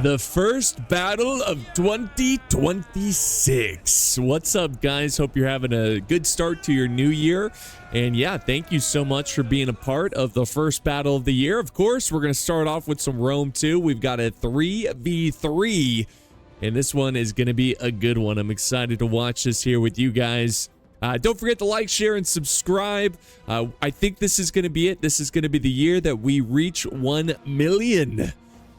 The first battle of 2026. What's up, guys? Hope you're having a good start to your new year. And yeah, thank you so much for being a part of the first battle of the year. Of course, we're going to start off with some Rome 2. We've got a 3v3, and this one is going to be a good one. I'm excited to watch this here with you guys. Don't forget to like, share, and subscribe. I think this is going to be it. This is going to be the year that we reach 1 million.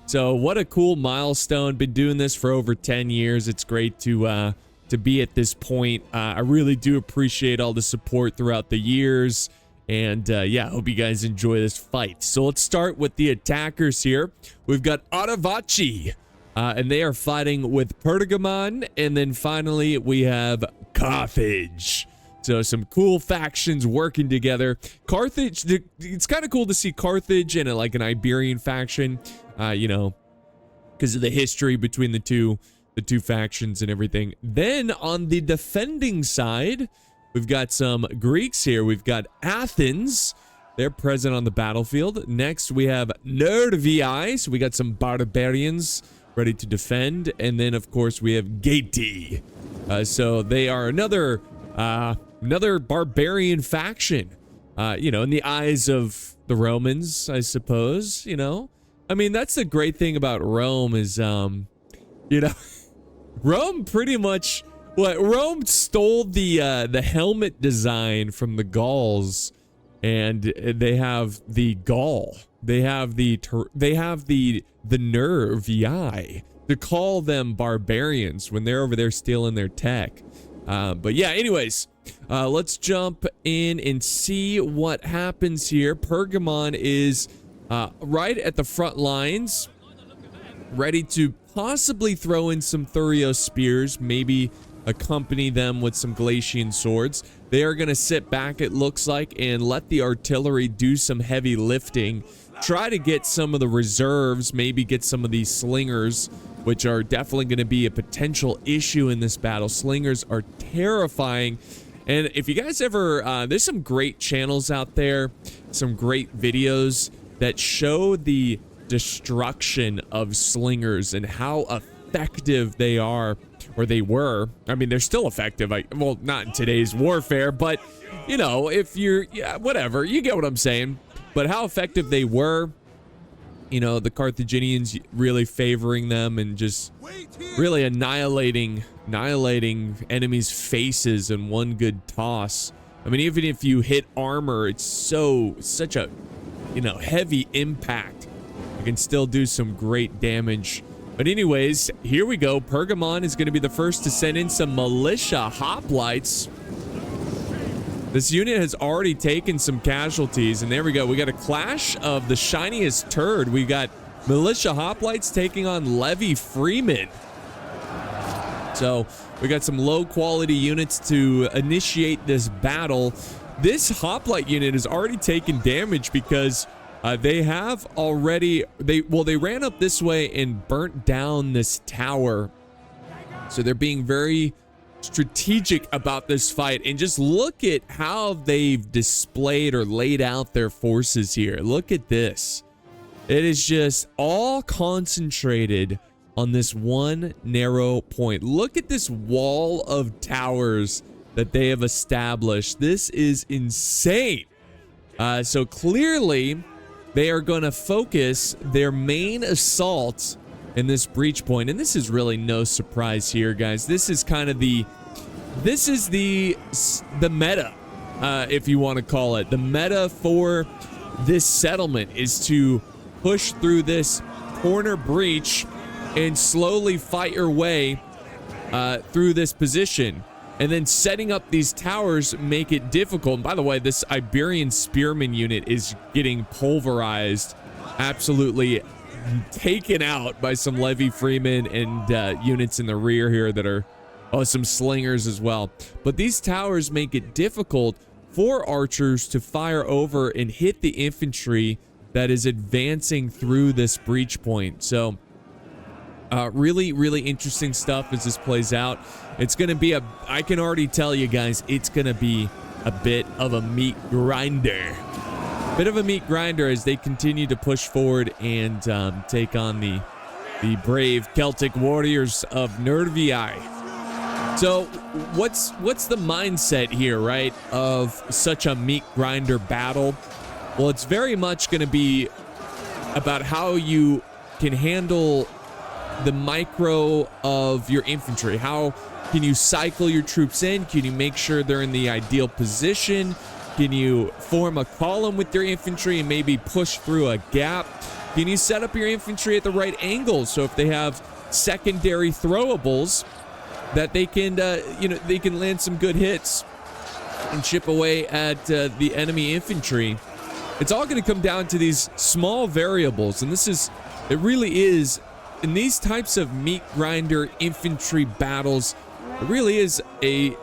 So what a cool milestone. Been doing this for over 10 years. It's great to be at this point. I really do appreciate all the support throughout the years. And yeah, hope you guys enjoy this fight. So let's start with the attackers here. We've got Otavachi, and they are fighting with Pergamon. And then finally, we have Carthage. So some cool factions working together. Carthage, it's kind of cool to see Carthage and like an Iberian faction. You know, because of the history between the two factions and everything. Then on the defending side, we've got some Greeks here. We've got Athens. They're present on the battlefield. Next, we have Nervii. So we got some barbarians ready to defend. And then, of course, we have Gaeti. So they are another barbarian faction. You know, in the eyes of the Romans, I suppose, you know. I mean, that's the great thing about Rome is, you know, Rome pretty much, Rome stole the helmet design from the Gauls, and they have the Gaul. They have the Nervii to call them barbarians when they're over there stealing their tech. But yeah, anyways, let's jump in and see what happens here. Pergamon is right at the front lines, ready to possibly throw in some Thurio spears, maybe accompany them with some Galatian swords. They are going to sit back, it looks like, and let the artillery do some heavy lifting. Try to get some of the reserves, maybe get some of these slingers, which are definitely going to be a potential issue in this battle. Slingers are terrifying. And if you guys ever, there's some great channels out there, some great videos that show the destruction of slingers and how effective they are, or they were. I mean, they're still effective. Well, not in today's warfare, but, you know, if you're, yeah, whatever, you get what I'm saying. But how effective they were, you know, the Carthaginians really favoring them and just really annihilating enemies' faces in one good toss. I mean, even if you hit armor, it's such a, you know, heavy impact. You can still do some great damage. But anyways, here we go. Pergamon is going to be the first to send in some militia hoplites. This unit has already taken some casualties, and there we go. We got a clash of the shiniest turd. We got militia hoplites taking on levy freemen. So we got some low quality units to initiate this battle. This hoplite unit has already taken damage because they have already, they ran up this way and burnt down this tower. So they're being very strategic about this fight. And just look at how they've displayed or laid out their forces here. Look at this. It is just all concentrated on this one narrow point. Look at this wall of towers that they have established. This is insane. So clearly they are going to focus their main assault in this breach point. And this is really no surprise here, guys. This is kind of the meta, if you want to call it. The meta for this settlement is to push through this corner breach and slowly fight your way through this position. And then setting up these towers make it difficult. And by the way, this Iberian spearman unit is getting pulverized, absolutely taken out by some levy freemen and units in the rear here that are, some slingers as well. But these towers make it difficult for archers to fire over and hit the infantry that is advancing through this breach point. So really, really interesting stuff as this plays out. It's going to be I can already tell you guys, it's going to be a bit of a meat grinder. Bit of a meat grinder as they continue to push forward and take on the the brave Celtic warriors of Nervii. So what's the mindset here, right, of such a meat grinder battle? Well, it's very much going to be about how you can handle the micro of your infantry. How can you cycle your troops in? Can you make sure they're in the ideal position? Can you form a column with your infantry and maybe push through a gap? Can you set up your infantry at the right angle so if they have secondary throwables that they can, they can land some good hits and chip away at the enemy infantry? It's all going to come down to these small variables, and it really is, in these types of meat grinder infantry battles, it really is a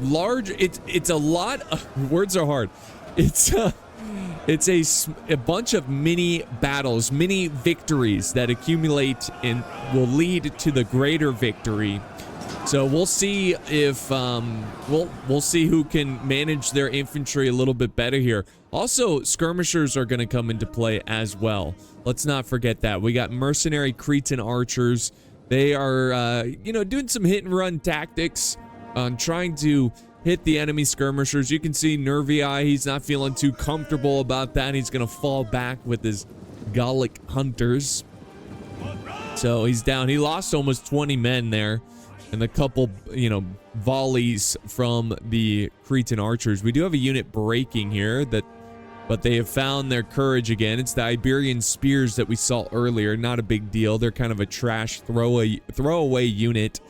large, it's a lot of, words are hard. It's a bunch of mini battles, mini victories that accumulate and will lead to the greater victory. So we'll see if we'll see who can manage their infantry a little bit better here. Also, skirmishers are going to come into play as well. Let's not forget that. We got mercenary Cretan archers. They are doing some hit and run tactics on trying to hit the enemy skirmishers. You can see Nervii, he's not feeling too comfortable about that. He's going to fall back with his Gallic hunters. So he's down. He lost almost 20 men there. And a couple, volleys from the Cretan archers. We do have a unit breaking here, but they have found their courage again. It's the Iberian spears that we saw earlier. Not a big deal. They're kind of a trash throwaway unit.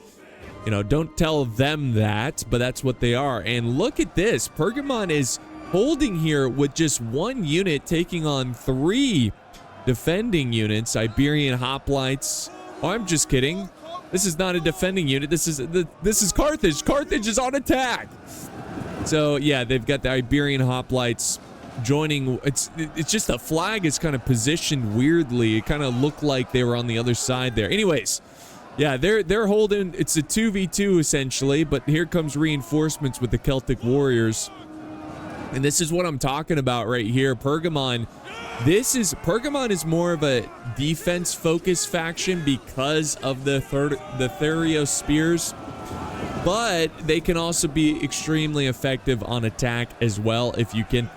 Don't tell them that, but that's what they are. And look at this. Pergamon is holding here with just one unit, taking on 3 defending units. Iberian hoplites. Oh, I'm just kidding. This is not a defending unit. This is Carthage. Carthage is on attack. So yeah, they've got the Iberian hoplites joining. It's just the flag is kind of positioned weirdly. It kind of looked like they were on the other side there. Anyways, yeah, they're holding. It's a 2v2 essentially, but here comes reinforcements with the Celtic warriors. And this is what I'm talking about right here. Pergamon is more of a defense-focused faction because of the Therios spears, but they can also be extremely effective on attack as well if you can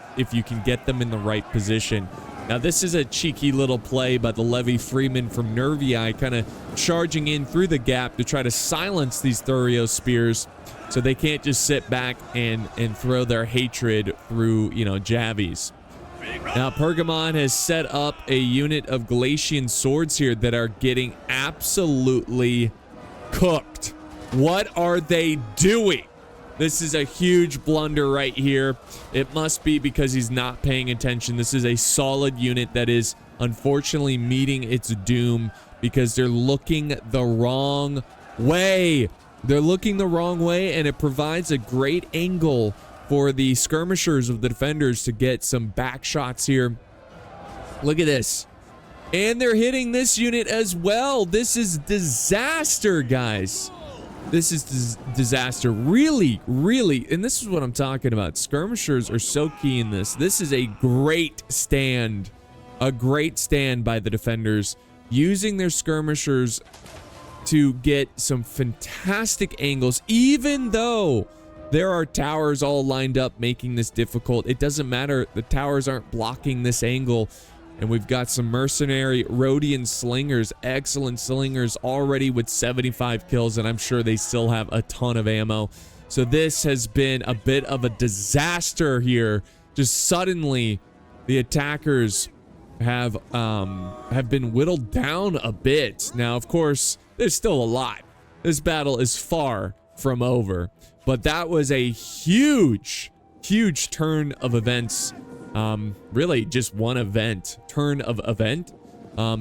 get them in the right position. Now, this is a cheeky little play by the Levy Freeman from Nervii, kind of charging in through the gap to try to silence these Therios spears so they can't just sit back and throw their hatred through, javies. Now, Pergamon has set up a unit of Galatian swords here that are getting absolutely cooked. What are they doing? This is a huge blunder right here. It must be because he's not paying attention. This is a solid unit that is unfortunately meeting its doom because they're looking the wrong way. They're looking the wrong way, and it provides a great angle for the skirmishers of the defenders to get some back shots here. Look at this. And they're hitting this unit as well. This is disaster, guys. This is disaster. Really, and this is what I'm talking about. Skirmishers are so key in this. This is a great stand. A great stand by the defenders, using their skirmishers to get some fantastic angles, even though there are towers all lined up making this difficult. It doesn't matter. The towers aren't blocking this angle. And we've got some mercenary Rhodian slingers, excellent slingers already with 75 kills, and I'm sure they still have a ton of ammo. So this has been a bit of a disaster here. Just suddenly, the attackers have been whittled down a bit. Now, of course, there's still a lot. This battle is far from over. But that was a huge turn of events. Really just one turn of event,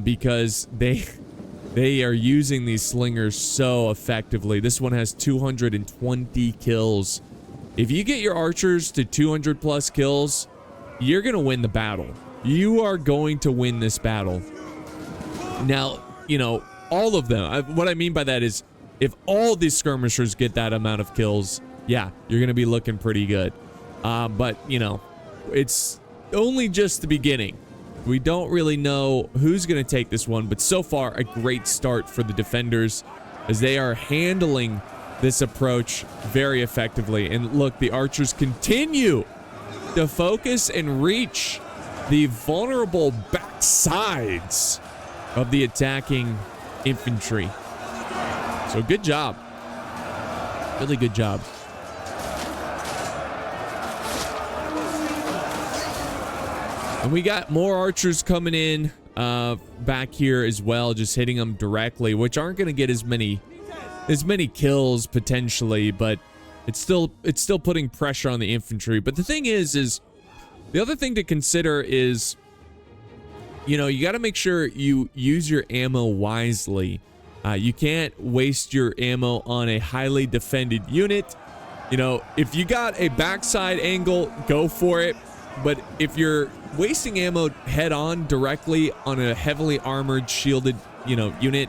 because they are using these slingers so effectively. This one has 220 kills. If you get your archers to 200 plus kills, you're gonna win the battle. You are going to win this battle. Now, all of them. What I mean by that is, if all these skirmishers get that amount of kills, yeah, you're gonna be looking pretty good. But it's only just the beginning. We don't really know who's going to take this one, but so far a great start for the defenders as they are handling this approach very effectively. And look, the archers continue to focus and reach the vulnerable backsides of the attacking infantry. So good job. Really good job. And we got more archers coming in back here as well, just hitting them directly, which aren't going to get as many kills potentially, but it's still putting pressure on the infantry. But the thing is the other thing to consider is, you know, you got to make sure you use your ammo wisely. You can't waste your ammo on a highly defended unit. You know, if you got a backside angle, go for it. But if you're wasting ammo head on directly on a heavily armored, shielded, you know, unit,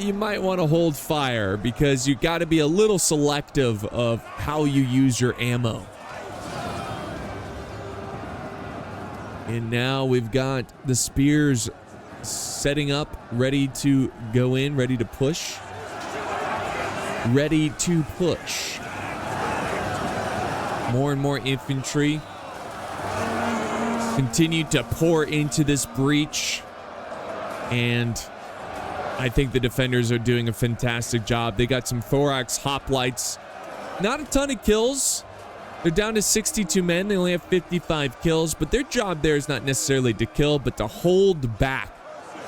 you might want to hold fire, because you got to be a little selective of how you use your ammo. And now we've got the spears setting up, ready to go in, ready to push. Ready to push. More and more infantry continue to pour into this breach, and I think the defenders are doing a fantastic job. They got some thorax hoplites. Not a ton of kills. They're down to 62 men. They only have 55 kills, but their job there is not necessarily to kill, but to hold back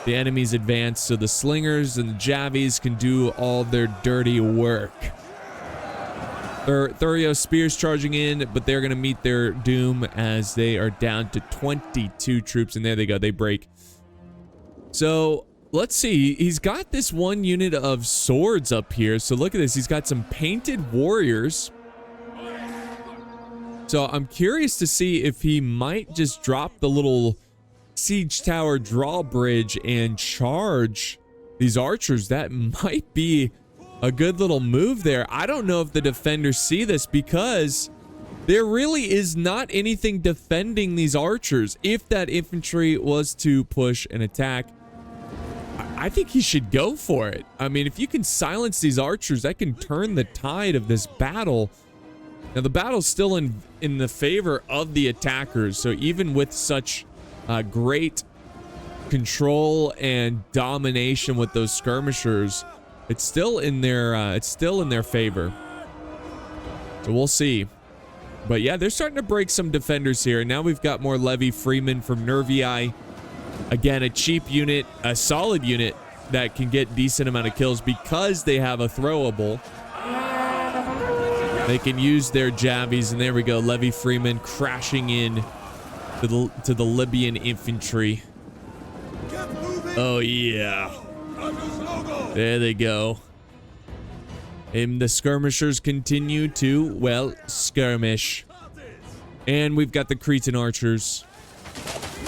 the enemy's advance so the slingers and the javies can do all their dirty work. Thurio spears charging in, but they're going to meet their doom as they are down to 22 troops, and there they go. They break. So let's see. He's got this one unit of swords up here. So look at this. He's got some painted warriors. So I'm curious to see if he might just drop the little siege tower drawbridge and charge these archers. That might be a good little move there. I don't know if the defenders see this, because there really is not anything defending these archers. If that infantry was to push and attack, I think he should go for it. I mean, if you can silence these archers, that can turn the tide of this battle. Now, the battle's still in the favor of the attackers, so even with such great control and domination with those skirmishers, it's still in their favor. So we'll see. But yeah, they're starting to break some defenders here. Now we've got more Levy Freeman from Nervii. Again, a cheap unit, a solid unit that can get decent amount of kills because they have a throwable. They can use their javies, and there we go. Levy Freeman crashing in to the Libyan infantry. Oh yeah. There they go. And the skirmishers continue to, well, skirmish. And we've got the Cretan archers.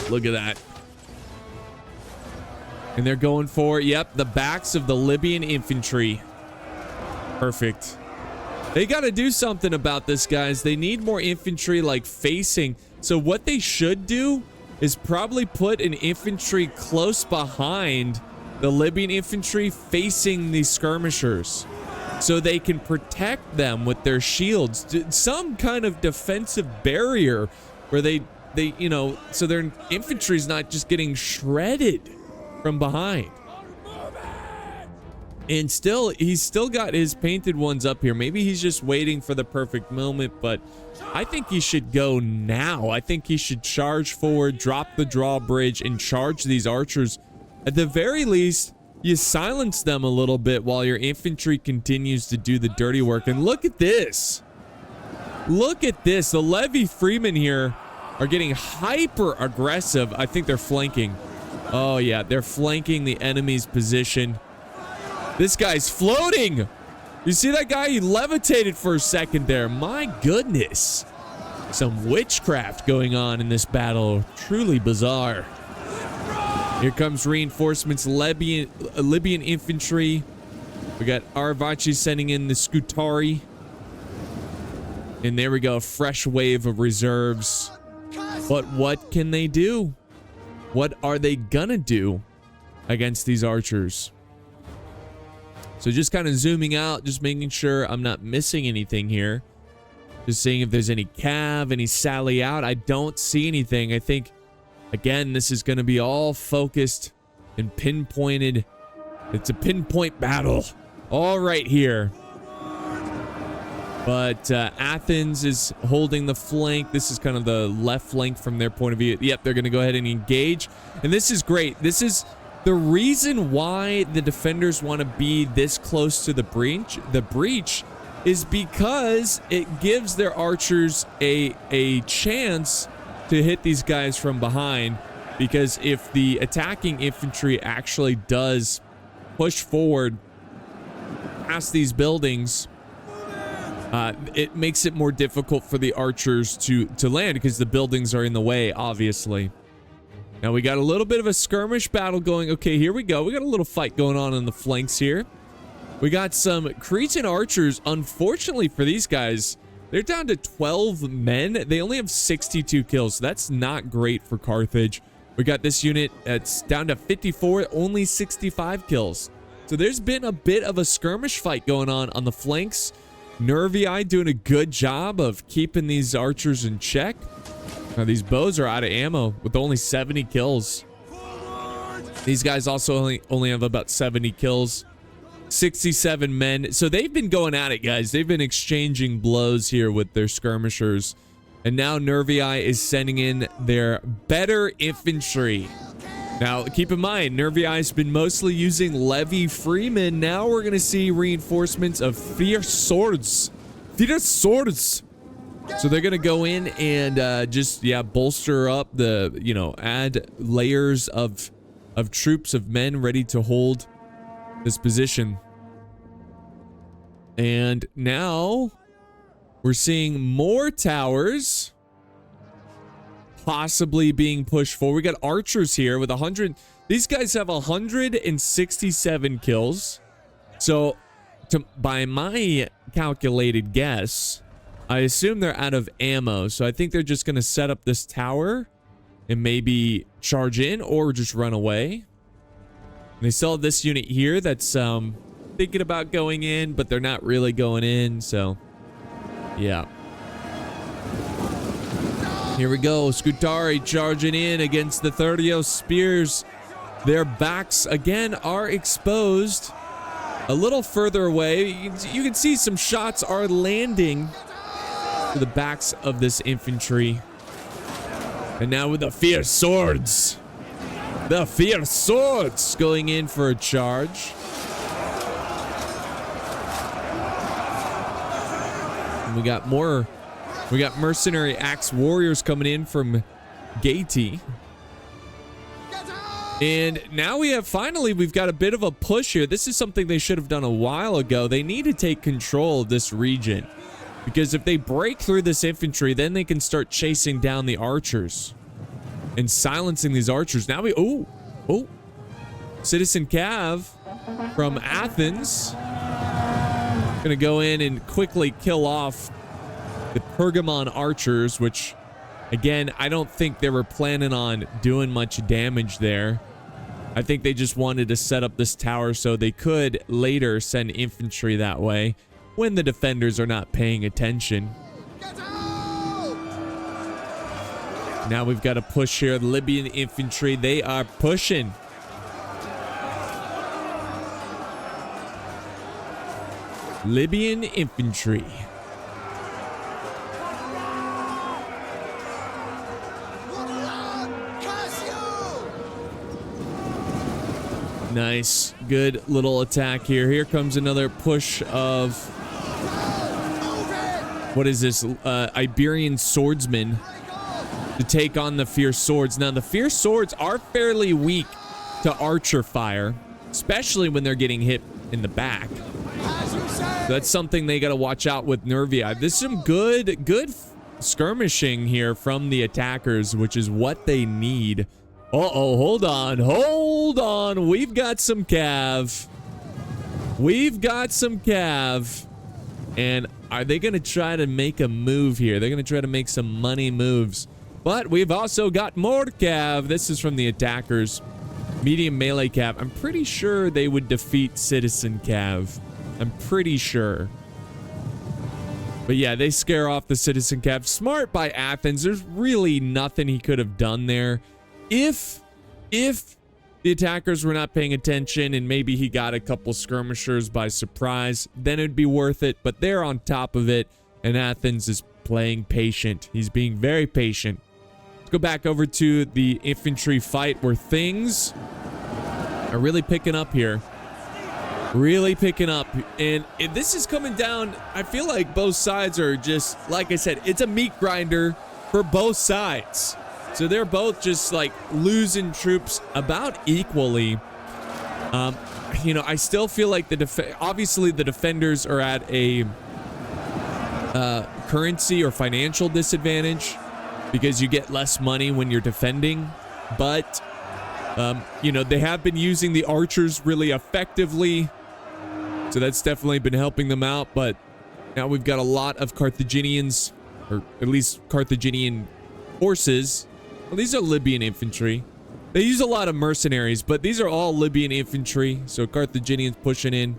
Look at that. And they're going for, yep, the backs of the Libyan infantry. Perfect. They got to do something about this, guys. They need more infantry, like, facing. So what they should do is probably put an infantry close behind the Libyan infantry facing these skirmishers, so they can protect them with their shields. Some kind of defensive barrier where they you know, so their infantry's not just getting shredded from behind. And still, he's still got his painted ones up here. Maybe he's just waiting for the perfect moment, but I think he should go now. I think he should charge forward, drop the drawbridge, and charge these archers. At the very least, you silence them a little bit while your infantry continues to do the dirty work. And look at this. Look at this. The Levy Freemen here are getting hyper aggressive. I think they're flanking. Oh, yeah. They're flanking the enemy's position. This guy's floating. You see that guy? He levitated for a second there. My goodness. Some witchcraft going on in this battle. Truly bizarre. Here comes reinforcements, Libyan infantry. We got Arvachi sending in the Scutari. And there we go, a fresh wave of reserves. But what can they do? What are they gonna do against these archers? So just kind of zooming out, just making sure I'm not missing anything here. Just seeing if there's any cav, any sally out. I don't see anything. I think, again, this is going to be all focused and pinpointed. It's a pinpoint battle all right here. But Athens is holding the flank. This is kind of the left flank from their point of view. Yep, they're going to go ahead and engage. And this is great. This is the reason why the defenders want to be this close to the breach. The breach is because it gives their archers a chance to hit these guys from behind. Because if the attacking infantry actually does push forward past these buildings, it makes it more difficult for the archers to land because the buildings are in the way, obviously. Now we got a little bit of a skirmish battle going. Okay, here we go. We got a little fight going on the flanks here. We got some Cretan archers. Unfortunately for these guys, they're down to 12 men. They only have 62 kills. So that's not great for Carthage. We got this unit that's down to 54, only 65 kills. So there's been a bit of a skirmish fight going on the flanks. Nervii doing a good job of keeping these archers in check. Now these bows are out of ammo with only 70 kills. These guys also only have about 70 kills. 67 men. So they've been going at it, guys. They've been exchanging blows here with their skirmishers. And now Nervii is sending in their better infantry. Now, keep in mind, Nervii has been mostly using Levy Freemen. Now we're going to see reinforcements of Fierce Swords. Fierce Swords. So they're going to go in and just, yeah, bolster up the, you know, add layers of troops, of men ready to hold this position. And now we're seeing more towers possibly being pushed forward. We got archers here with 100. These guys have 167 kills. So by my calculated guess, I assume they're out of ammo. So I think they're just going to set up this tower and maybe charge in or just run away. They still have this unit here that's thinking about going in, but they're not really going in. So yeah. Here we go. Scutari charging in against the 30 spears. Their backs again are exposed. A little further away, you can see some shots are landing to the backs of this infantry. And now with the fierce swords. The fierce swords going in for a charge. And we got more. We got mercenary axe warriors coming in from Gaiety. And now we've got a bit of a push here. This is something they should have done a while ago. They need to take control of this region. Because if they break through this infantry, then they can start chasing down the archers. And silencing these archers. Now Citizen Cav from Athens. Gonna go in and quickly kill off the Pergamon archers, which, again, I don't think they were planning on doing much damage there. I think they just wanted to set up this tower so they could later send infantry that way when the defenders are not paying attention. Now we've got to push here. The Libyan infantry, they are pushing. Libyan infantry. Nice. Good little attack here. Here comes another push of... What is this? Iberian swordsmen to take on the fierce swords. Now, the fierce swords are fairly weak to archer fire, especially when they're getting hit in the back. So that's something they got to watch out with Nervii. This is some good skirmishing here from the attackers, which is what they need. Uh-oh, hold on. We've got some cav. And are they going to try to make a move here? They're going to try to make some money moves. But we've also got more cav. This is from the attackers. Medium melee cav. I'm pretty sure they would defeat citizen cav. I'm pretty sure. But yeah, they scare off the citizen cav. Smart by Athens. There's really nothing he could have done there. If the attackers were not paying attention and maybe he got a couple skirmishers by surprise, then it'd be worth it. But they're on top of it, and Athens is playing patient. He's being very patient. Let's go back over to the infantry fight where things are really picking up here. Really picking up. And this is coming down. I feel like both sides are just, like I said, it's a meat grinder for both sides. So they're both just like losing troops about equally. You know, I still feel like obviously the defenders are at a currency or financial disadvantage because you get less money when you're defending. But, you know, they have been using the archers really effectively. So that's definitely been helping them out. But now we've got a lot of Carthaginians, or at least Carthaginian forces. Well, these are Libyan infantry. They use a lot of mercenaries, but these are all Libyan infantry. So Carthaginians pushing in.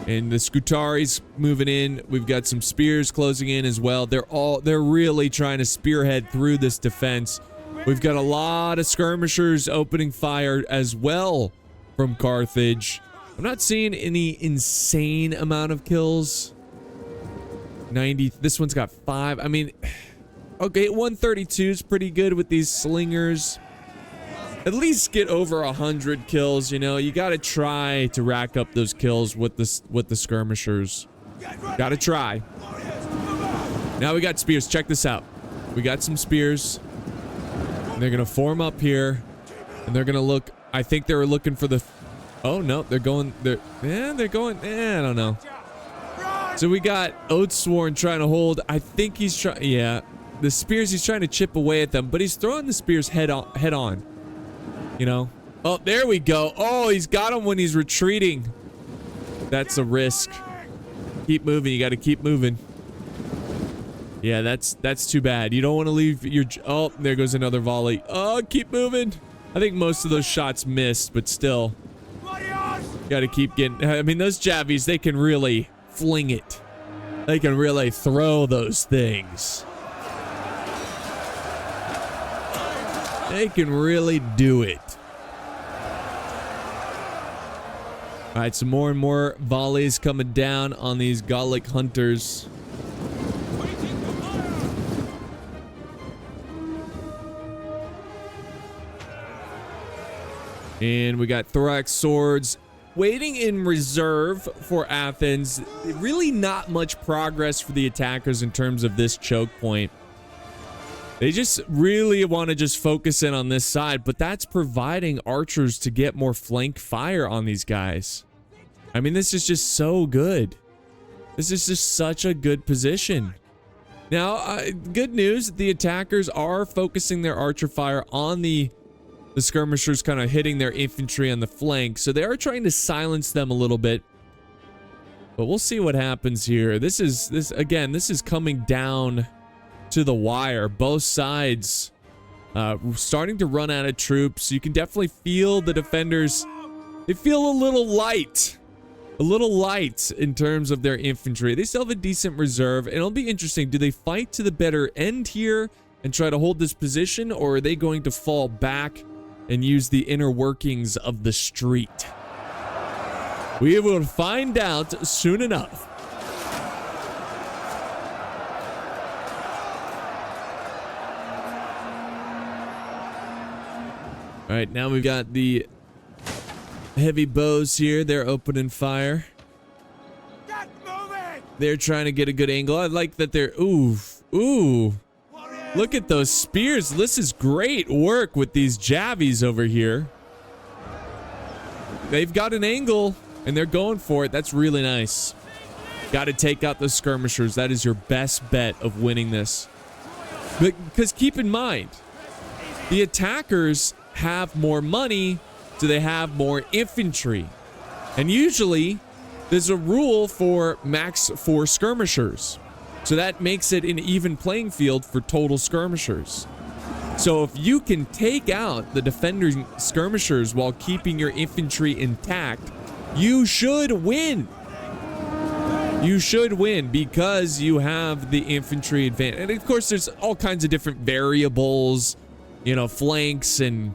And the Scutaris moving in. We've got some spears closing in as well. They're really trying to spearhead through this defense. We've got a lot of skirmishers opening fire as well from Carthage. I'm not seeing any insane amount of kills. 90. This one's got 5. I mean, okay, 132 is pretty good with these slingers. At least get over 100 kills, you know. You got to try to rack up those kills with the skirmishers. Got to try. Now we got spears. Check this out. We got some spears. And they're going to form up here. And they're going to look. I think they were looking for the. Oh, no. They're going. They're going. I don't know. So we got Oathsworn trying to hold. I think he's trying. Yeah. The spears, he's trying to chip away at them. But he's throwing the spears head on. You know? Oh, there we go. Oh, he's got him when he's retreating. That's a risk. Keep moving. You got to keep moving. Yeah, that's too bad. You don't want to leave your... Oh, there goes another volley. Oh, keep moving. I think most of those shots missed, but still. Got to keep getting... I mean, those Javies, they can really fling it. They can really throw those things. They can really do it. All right, some more and more volleys coming down on these Gallic hunters. And we got thorax swords waiting in reserve for Athens. Really not much progress for the attackers in terms of this choke point. They just really want to just focus in on this side, but that's providing archers to get more flank fire on these guys. I mean, this is just so good. This is just such a good position. Now, good news, the attackers are focusing their archer fire on the skirmishers, kind of hitting their infantry on the flank, so they are trying to silence them a little bit. But we'll see what happens here. This is coming down to the wire. Both sides starting to run out of troops. You can definitely feel the defenders. They feel a little light in terms of their infantry. They still have a decent reserve, and it'll be interesting. Do they fight to the better end here and try to hold this position, or are they going to fall back and use the inner workings of the street? We will find out soon enough. All right, now we've got the heavy bows here. They're opening fire. They're trying to get a good angle. I like that they're... Ooh. Look at those spears. This is great work with these Javies over here. They've got an angle, and they're going for it. That's really nice. Got to take out the skirmishers. That is your best bet of winning this. Because keep in mind, the attackers have more money, so they have more infantry. And usually, there's a rule for max 4 skirmishers. So that makes it an even playing field for total skirmishers. So if you can take out the defender skirmishers while keeping your infantry intact, you should win. You should win because you have the infantry advantage. And of course, there's all kinds of different variables, you know, flanks and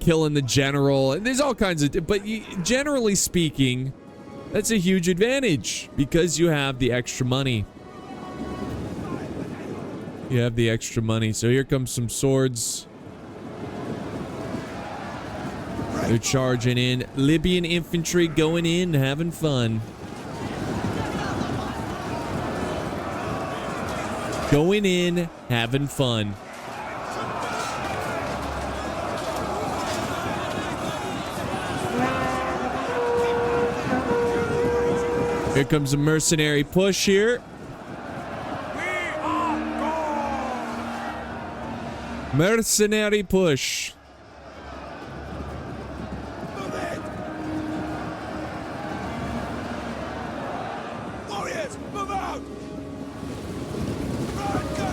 killing the general. And there's all kinds of, but generally speaking, that's a huge advantage because you have the extra money. You have the extra money. So here comes some swords. They're charging in. Libyan infantry going in, having fun. Going in, having fun. Here comes a mercenary push here. Mercenary push.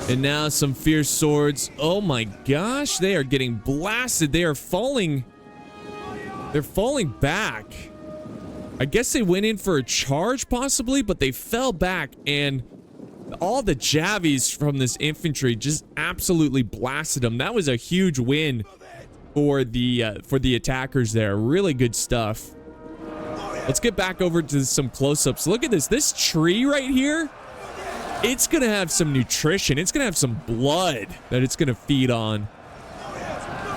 And now some fierce swords. Oh my gosh, they are getting blasted. They are falling. They're falling back. I guess they went in for a charge possibly, but they fell back, and all the javies from this infantry just absolutely blasted them. That was a huge win for the attackers there. Really good stuff. Let's get back over to some close-ups. Look at this. This tree right here, it's gonna have some nutrition. It's gonna have some blood that it's gonna feed on.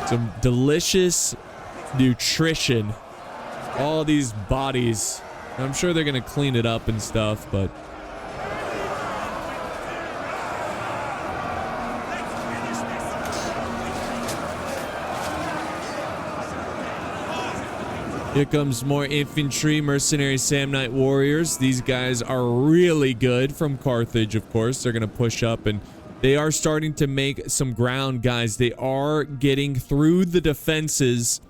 Some delicious nutrition. All these bodies. I'm sure they're gonna clean it up and stuff, but here comes more infantry, mercenary Samnite warriors. These guys are really good from Carthage, of course. They're going to push up, and they are starting to make some ground, guys. They are getting through the defenses.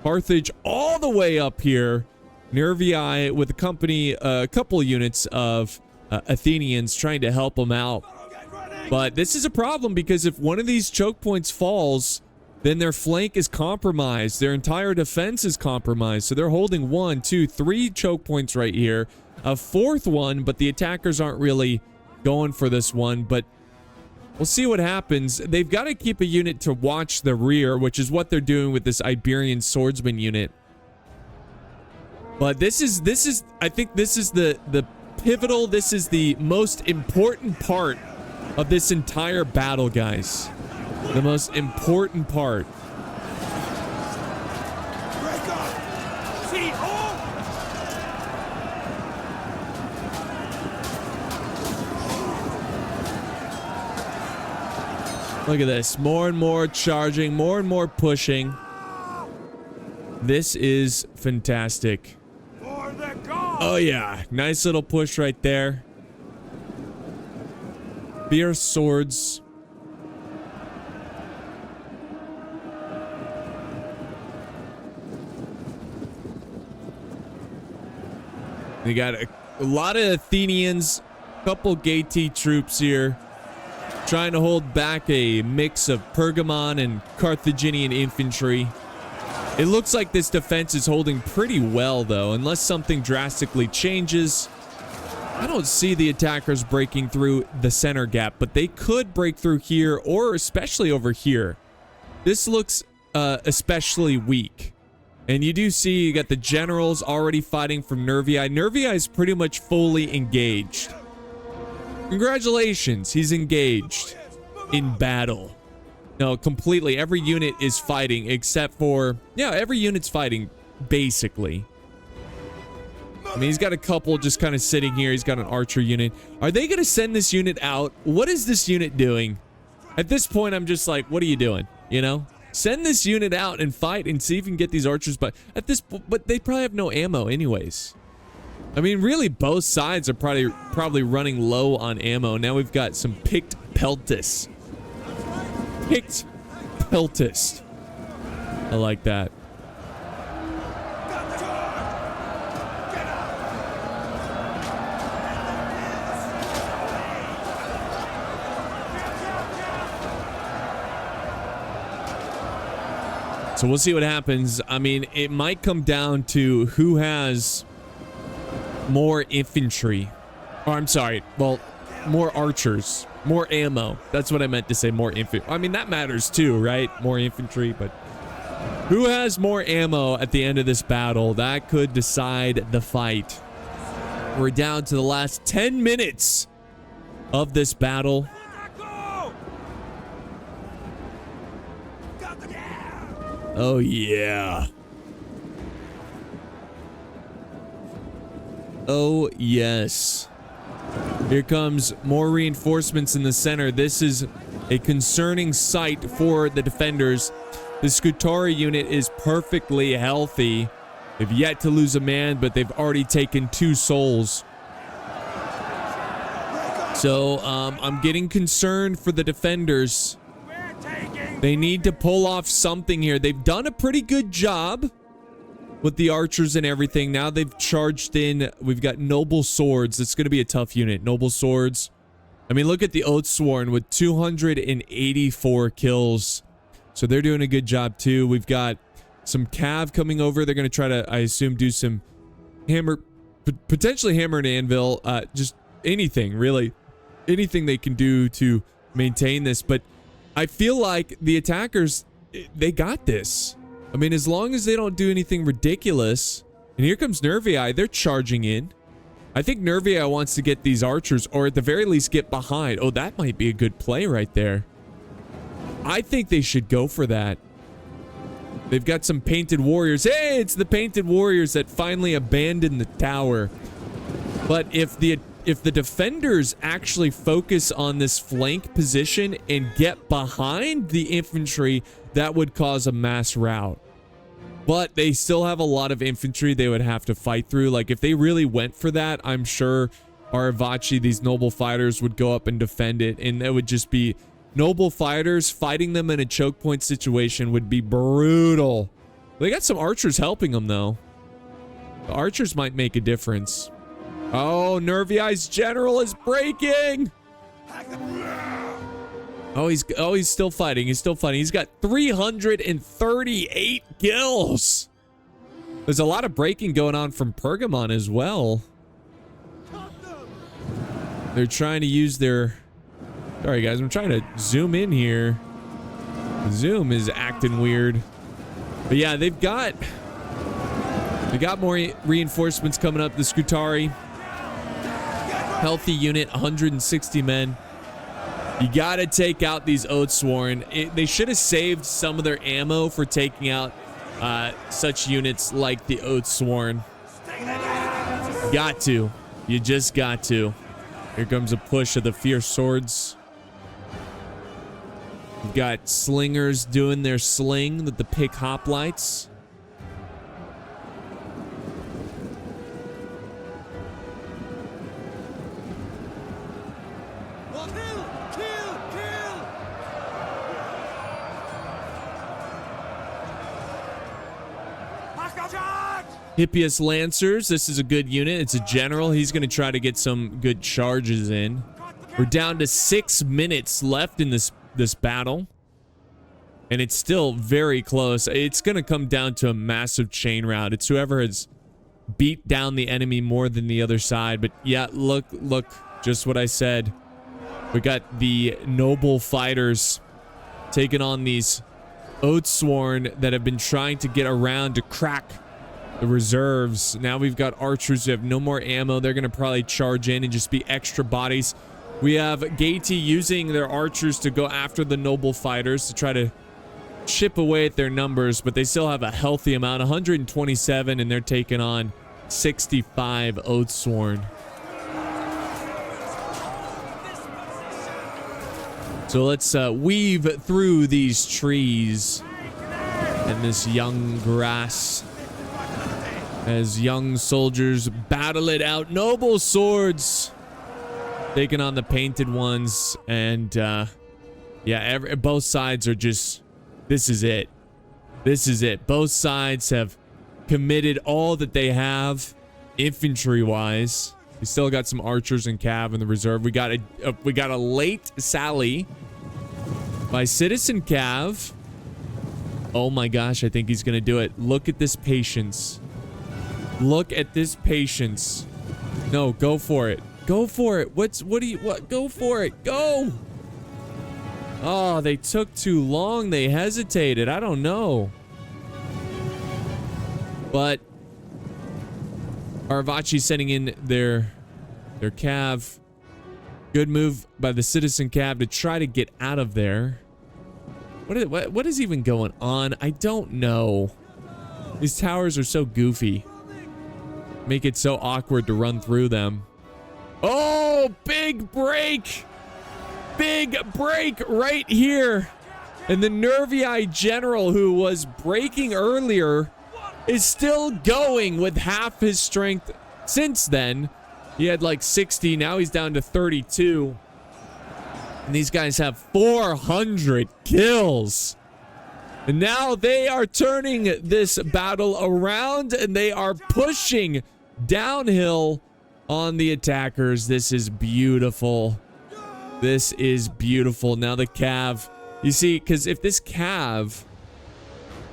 Carthage all the way up here. Nervii with a couple units of Athenians trying to help them out. But this is a problem because if one of these choke points falls, then their flank is compromised. Their entire defense is compromised. So they're holding 1, 2, 3 choke points right here. A fourth one, but the attackers aren't really going for this one. But we'll see what happens. They've got to keep a unit to watch the rear, which is what they're doing with this Iberian swordsman unit. But this is I think this is the pivotal, this is the most important part of this entire battle, guys. The most important part. Look at this. More and more charging, more and more pushing. This is fantastic. Oh yeah, nice little push right there. Fierce swords. They got a lot of Athenians, a couple Gati troops here, trying to hold back a mix of Pergamon and Carthaginian infantry. It looks like this defense is holding pretty well, though, unless something drastically changes. I don't see the attackers breaking through the center gap, but they could break through here or especially over here. This looks especially weak. And you do see you got the generals already fighting from Nervii. Nervii is pretty much fully engaged. Congratulations, he's engaged in battle. No, completely. Every unit is fighting except for, yeah, every unit's fighting, basically. I mean, he's got a couple just kind of sitting here. He's got an archer unit. Are they going to send this unit out? What is this unit doing? At this point, I'm just like, what are you doing? You know? Send this unit out and fight and see if you can get these archers. But they probably have no ammo anyways. I mean, really, both sides are probably running low on ammo. Now we've got some picked peltis. Picked peltis. I like that. So we'll see what happens. I mean, it might come down to who has more infantry. Or I'm sorry, well, more archers, more ammo. That's what I meant to say, more infantry. I mean, that matters too, right? More infantry, but who has more ammo at the end of this battle? That could decide the fight. We're down to the last 10 minutes of this battle. Oh, yeah. Oh, yes. Here comes more reinforcements in the center. This is a concerning sight for the defenders. The Skirmisher unit is perfectly healthy. They've yet to lose a man, but they've already taken 2 souls. So, I'm getting concerned for the defenders. They need to pull off something here. They've done a pretty good job with the archers and everything. Now they've charged in. We've got noble swords. It's going to be a tough unit. Noble swords. I mean, look at the Oathsworn with 284 kills. So they're doing a good job too. We've got some cav coming over. They're going to try to, I assume, do some hammer, potentially hammer and anvil. Just anything, really. Anything they can do to maintain this. But I feel like the attackers, they got this. I mean, as long as they don't do anything ridiculous. And here comes Nervii. They're charging in. I think Nervii wants to get these archers, or at the very least get behind. Oh, that might be a good play right there. I think they should go for that. They've got some painted warriors. Hey, it's the painted warriors that finally abandoned the tower. But if the defenders actually focus on this flank position and get behind the infantry, that would cause a mass rout. But they still have a lot of infantry they would have to fight through. Like, if they really went for that, I'm sure Aravachi, these noble fighters, would go up and defend it. And it would just be noble fighters fighting them in a choke point situation would be brutal. They got some archers helping them, though. The archers might make a difference. Oh, Nervii's general is breaking. Oh, he's still fighting. He's still fighting. He's got 338 kills. There's a lot of breaking going on from Pergamon as well. They're trying to use their... Sorry, guys. I'm trying to zoom in here. Zoom is acting weird. But yeah, they got more reinforcements coming up. The Skirmisher. Healthy unit, 160 men. You gotta take out these Oathsworn. They should have saved some of their ammo for taking out such units like the Oathsworn. Got to. You just got to. Here comes a push of the fierce swords. We've got slingers doing their sling with the pick hoplites. Hippias Lancers, this is a good unit. It's a general. He's going to try to get some good charges in. We're down to 6 minutes left in this battle. And it's still very close. It's going to come down to a massive chain rout. It's whoever has beat down the enemy more than the other side. But yeah, look, just what I said. We got the noble fighters taking on these Oathsworn that have been trying to get around to crack the reserves. Now we've got archers who have no more ammo. They're going to probably charge in and just be extra bodies. We have Gaeti using their archers to go after the noble fighters to try to chip away at their numbers, but they still have a healthy amount, 127, and they're taking on 65 Oathsworn. So let's weave through these trees and this young grass as young soldiers battle it out. Noble swords taking on the painted ones, and yeah, both sides are just, this is it. This is it. Both sides have committed all that they have infantry wise. We still got some archers and cav in the reserve. We got a late sally by Citizen Cav. Oh my gosh, I think he's gonna do it. Look at this patience. Look at this patience. No, go for it. Go for it. What? Go for it. Go. Oh, they took too long. They hesitated. I don't know. But Aravachi sending in their cav. Good move by the citizen cav to try to get out of there. What is even going on? I don't know. These towers are so goofy. Make it so awkward to run through them. Oh, big break. Big break right here. And the Nervii general who was breaking earlier is still going with half his strength since then. He had like 60. Now he's down to 32. And these guys have 400 kills. And now they are turning this battle around and they are pushing downhill on the attackers. This is beautiful. This is beautiful. Now the cav, you see, because if this cav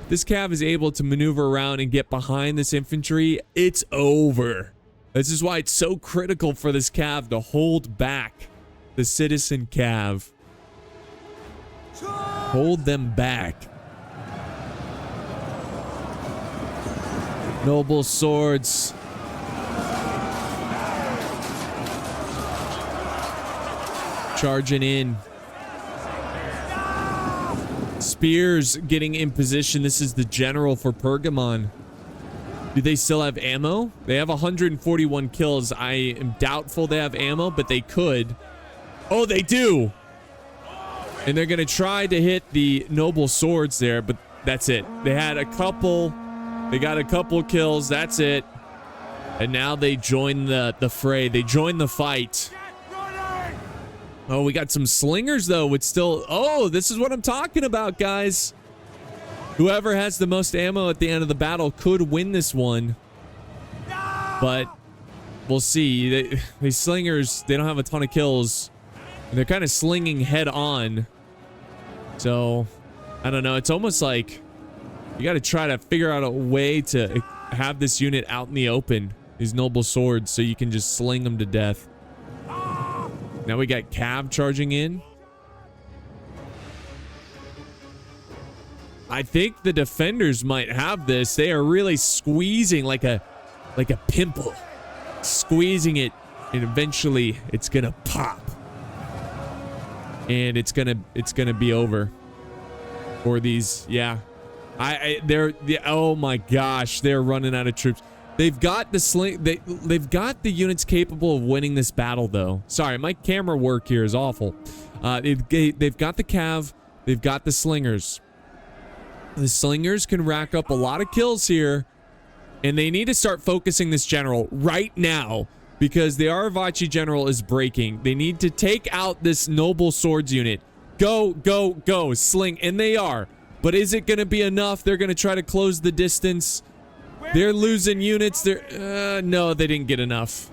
is able to maneuver around and get behind this infantry, it's over. This is why it's so critical for this cav to hold back the citizen cav. Hold them back. Noble swords. Charging in. Spears getting in position. This is the general for Pergamon. Do they still have ammo? They have 141 kills. I am doubtful they have ammo, but they could. Oh, they do. And they're going to try to hit the noble swords there, but that's it. They had a couple. They got a couple kills. That's it. And now they join the fray. They join the fight. Oh, we got some slingers, though, with still... Oh, this is what I'm talking about, guys. Whoever has the most ammo at the end of the battle could win this one. But we'll see. These slingers, they don't have a ton of kills. And they're kind of slinging head on. So, I don't know. It's almost like you got to try to figure out a way to have this unit out in the open. These noble swords, so you can just sling them to death. Now we got cav charging in. I think the defenders might have this. They are really squeezing like a pimple. Squeezing it, and eventually it's gonna pop. And it's gonna be over. For these, yeah. Oh my gosh, they're running out of troops. They've got the they've got the units capable of winning this battle, though. Sorry, my camera work here is awful. They've got the cav. They've got the slingers. The slingers can rack up a lot of kills here, and they need to start focusing this general right now because the Aravachi general is breaking. They need to take out this noble swords unit. Go, go, go, sling, and they are. But is it going to be enough? They're going to try to close the distance. They're losing units. No, they didn't get enough.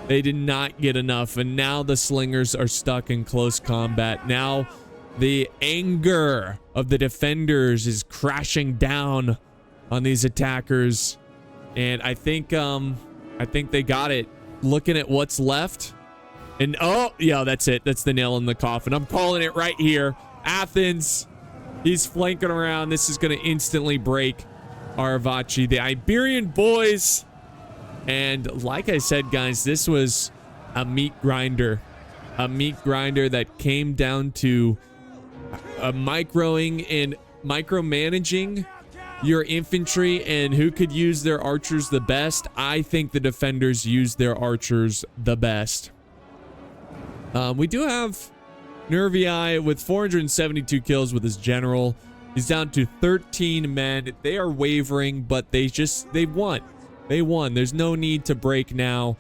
They did not get enough. And now the slingers are stuck in close combat. Now the anger of the defenders is crashing down on these attackers. And I think they got it. Looking at what's left. And oh, yeah, that's it. That's the nail in the coffin. I'm calling it right here. Athens. He's flanking around. This is going to instantly break Aravachi, the Iberian boys. And like I said, guys, this was a meat grinder. A meat grinder that came down to microing and micromanaging your infantry and who could use their archers the best. I think the defenders used their archers the best. We do have Nervii with 472 kills with his general. He's down to 13 men. They are wavering, but they won. They won. There's no need to break now.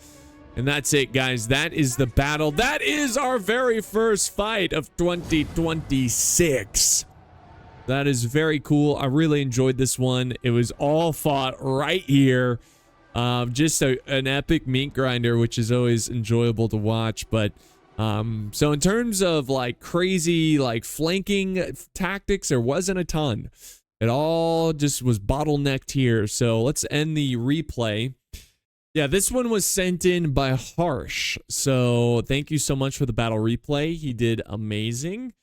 And that's it, guys. That is the battle. That is our very first fight of 2026. That is very cool. I really enjoyed this one. It was all fought right here. Just an epic meat grinder, which is always enjoyable to watch. But so in terms of like crazy like flanking tactics, there wasn't a ton. It all just was bottlenecked here. So let's end the replay. Yeah, this one was sent in by Harsh. So thank you so much for the battle replay. He did amazing.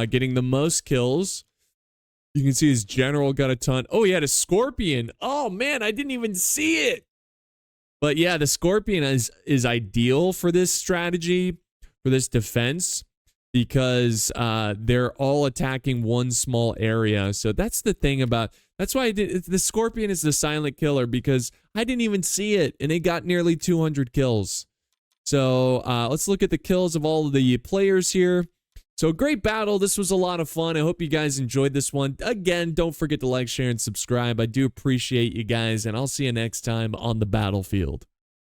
Getting the most kills. You can see his general got a ton. Oh, he had a scorpion. Oh, man, I didn't even see it. But yeah, the scorpion is ideal for this strategy, for this defense, because they're all attacking one small area. So that's the thing about, that's why I did, the scorpion is the silent killer, because I didn't even see it and it got nearly 200 kills. So let's look at the kills of all of the players here. So great battle. This was a lot of fun. I hope you guys enjoyed this one. Again, don't forget to like, share, and subscribe. I do appreciate you guys, and I'll see you next time on the battlefield.